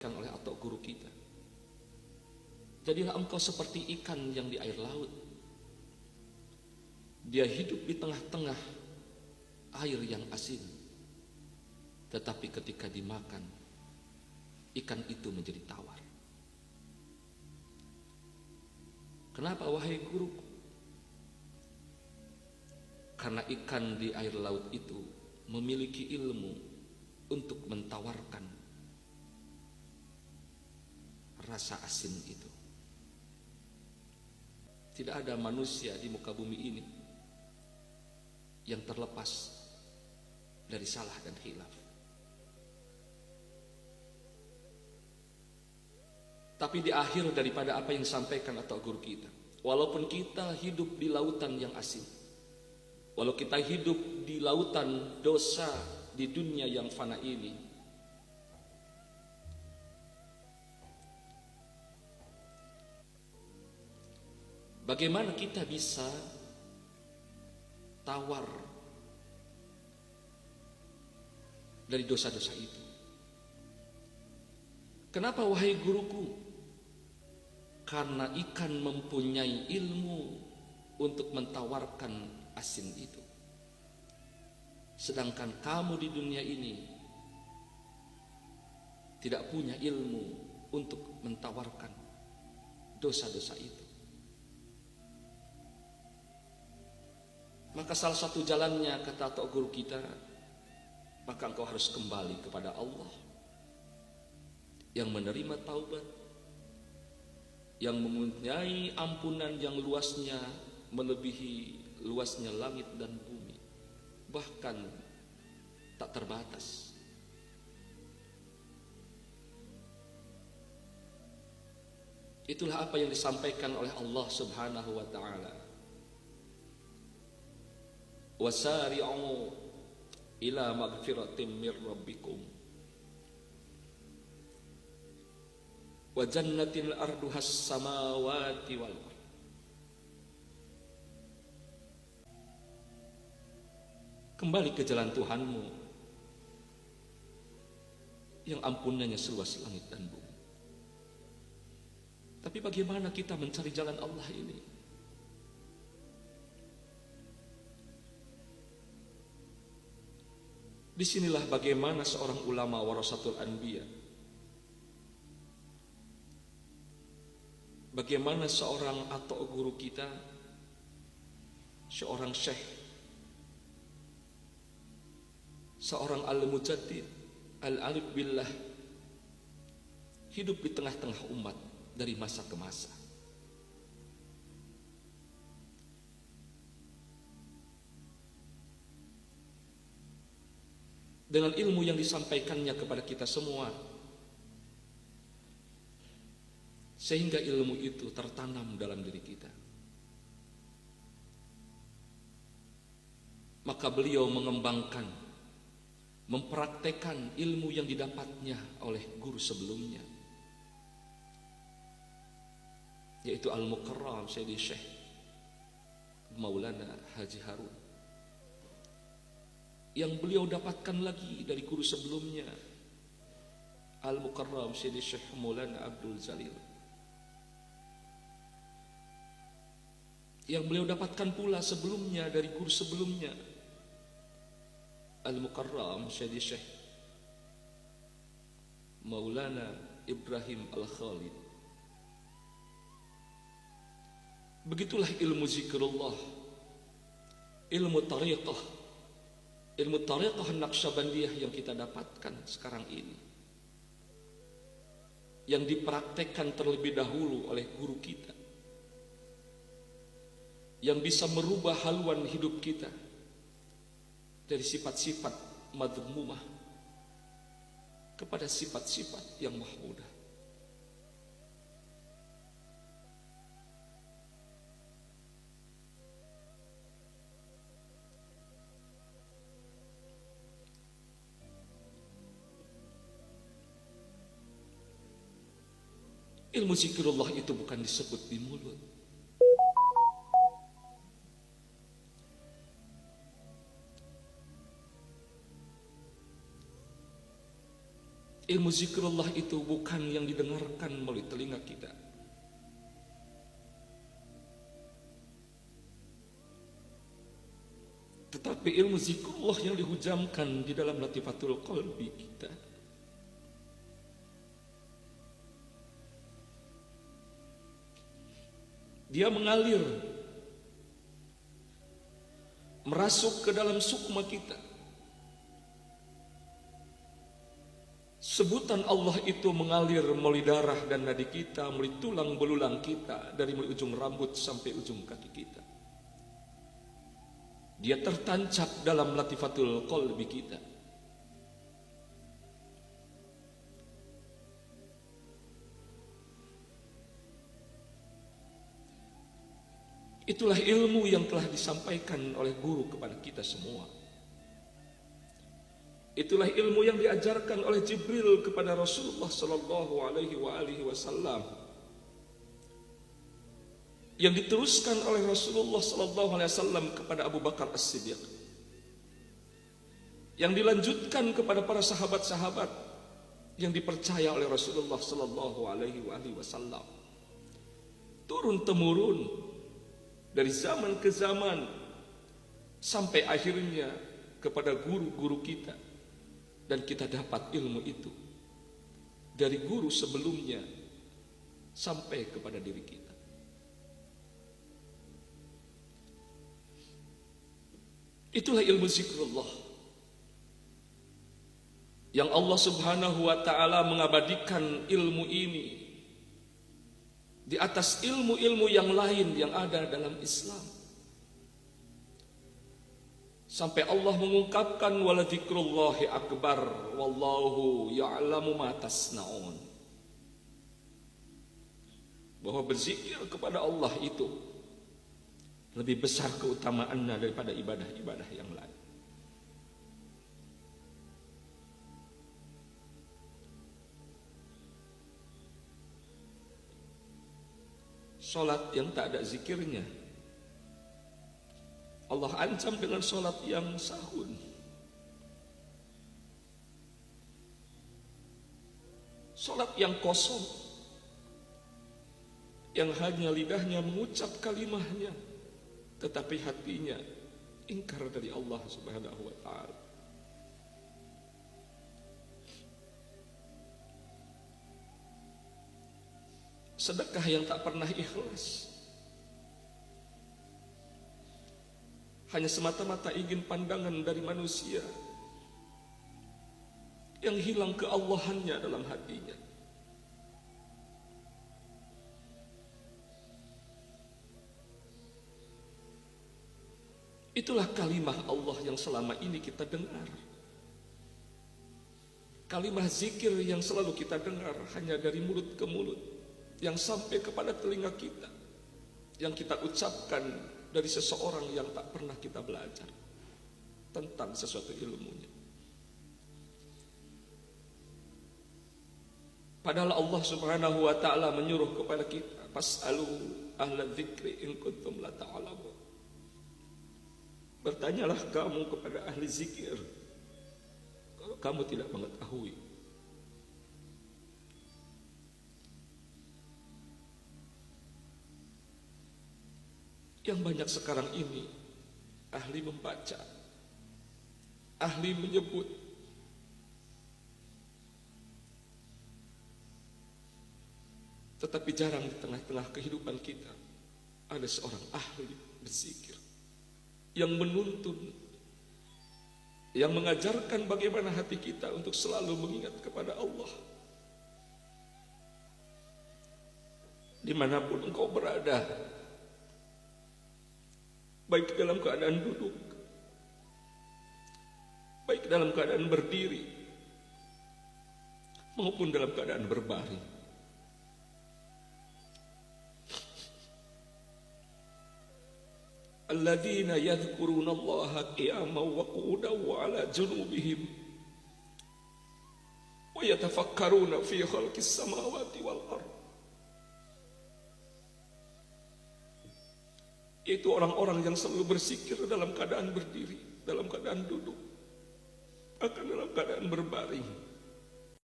oleh Atok guru kita. Jadilah engkau seperti ikan yang di air laut. Dia hidup di tengah-tengah air yang asin. Tetapi ketika dimakan, ikan itu menjadi tawar. Kenapa wahai guruku? Karena ikan di air laut itu memiliki ilmu untuk mentawarkan rasa asin itu. Tidak ada manusia di muka bumi ini yang terlepas dari salah dan khilaf. Tapi di akhir daripada apa yang disampaikan atau guru kita, walaupun kita hidup di lautan yang asin, walau kita hidup di lautan dosa di dunia yang fana ini, bagaimana kita bisa tawar dari dosa-dosa itu? Kenapa wahai guruku? Karena ikan mempunyai ilmu untuk mentawarkan asin itu. Sedangkan kamu di dunia ini tidak punya ilmu untuk mentawarkan dosa-dosa itu. Maka salah satu jalannya, kata Atok guru kita, maka engkau harus kembali kepada Allah yang menerima taubat, yang mempunyai ampunan yang luasnya melebihi luasnya langit dan bumi, bahkan tak terbatas. Itulah apa yang disampaikan oleh Allah Subhanahu wa ta'ala. Wasari'u ila magfiratin mir rabbikum wa jannatin arduhas samawati wal ardh. Kembali ke jalan Tuhanmu yang ampunannya seluas langit dan bumi. Tapi bagaimana kita mencari jalan Allah ini? Disinilah bagaimana seorang ulama warasatul anbiya, bagaimana seorang Atok guru kita, seorang syekh, seorang al-mujaddid, al-alif billah, hidup di tengah-tengah umat dari masa ke masa. Dengan ilmu yang disampaikannya kepada kita semua, sehingga ilmu itu tertanam dalam diri kita. Maka beliau mengembangkan, mempraktekkan ilmu yang didapatnya oleh guru sebelumnya, yaitu Al-Mukarram Sayyidi Syekh Maulana Haji Harun, yang beliau dapatkan lagi dari guru sebelumnya, Al-Mukarram Sayyidi Syekh Maulana Abdul Zalil, yang beliau dapatkan pula sebelumnya dari guru sebelumnya, Al-Mukarram Sayyidi Syekh Maulana Ibrahim Al-Khalid. Begitulah ilmu zikrullah, ilmu tariqah, ilmu tariqah Naqsyabandiyah yang kita dapatkan sekarang ini, yang dipraktekkan terlebih dahulu oleh guru kita, yang bisa merubah haluan hidup kita dari sifat-sifat madhmumah kepada sifat-sifat yang mahmudah. Ilmu zikrullah itu bukan disebut di mulut, Ilmu zikrullah itu bukan yang didengarkan melalui telinga kita, tetapi ilmu zikrullah yang dihujamkan di dalam latifatul qalbi kita. Dia mengalir, merasuk ke dalam sukma kita. Sebutan Allah itu mengalir melalui darah dan nadi kita, melalui tulang belulang kita, dari mulai ujung rambut sampai ujung kaki kita. Dia tertancap dalam latifatul qalbi kita. Itulah ilmu yang telah disampaikan oleh guru kepada kita semua. Itulah ilmu yang diajarkan oleh Jibril kepada Rasulullah sallallahu alaihi wasallam, yang diteruskan oleh Rasulullah sallallahu alaihi wasallam kepada Abu Bakar As-Siddiq, yang dilanjutkan kepada para sahabat-sahabat yang dipercaya oleh Rasulullah sallallahu alaihi wasallam, turun temurun dari zaman ke zaman sampai akhirnya kepada guru-guru kita. Dan kita dapat ilmu itu dari guru sebelumnya sampai kepada diri kita. Itulah ilmu zikrullah yang Allah Subhanahu wa ta'ala mengabadikan ilmu ini di atas ilmu-ilmu yang lain yang ada dalam Islam. Sampai Allah mengungkapkan waladikrullahi akbar wallahu ya'lamu ma tasnaun, bahwa berzikir kepada Allah itu lebih besar keutamaannya daripada ibadah-ibadah yang lain. Salat yang tak ada zikirnya Allah ancam dengan salat yang sahun. Salat yang kosong, yang hanya lidahnya mengucap kalimahnya, tetapi hatinya ingkar dari Allah Subhanahu wa ta'ala. Sedekah yang tak pernah ikhlas, hanya semata-mata ingin pandangan dari manusia, yang hilang keallahannya dalam hatinya. Itulah kalimah Allah yang selama ini kita dengar. Kalimah zikir yang selalu kita dengar hanya dari mulut ke mulut, yang sampai kepada telinga kita, yang kita ucapkan dari seseorang yang tak pernah kita belajar tentang sesuatu ilmunya. Padahal Allah Subhanahu wa ta'ala menyuruh kepada kita, fas'alu ahla dzikri in kuntum la ta'lamun. Bertanyalah kamu kepada ahli zikir kalau kamu tidak mengetahui. Yang banyak sekarang ini ahli membaca, ahli menyebut, tetapi jarang di tengah-tengah kehidupan kita ada seorang ahli berzikir yang menuntun, yang mengajarkan bagaimana hati kita untuk selalu mengingat kepada Allah. Dimanapun engkau berada, baik dalam keadaan duduk, baik dalam keadaan berdiri, maupun dalam keadaan berbaring, alladzina yadhkuruna Allaha qiyaman wa qu'udan wa 'ala junubihim wa yatafakkaruna fi khalqis samawati wal ardh. Itu orang-orang yang selalu berzikir dalam keadaan berdiri, dalam keadaan duduk, bahkan dalam keadaan berbaring.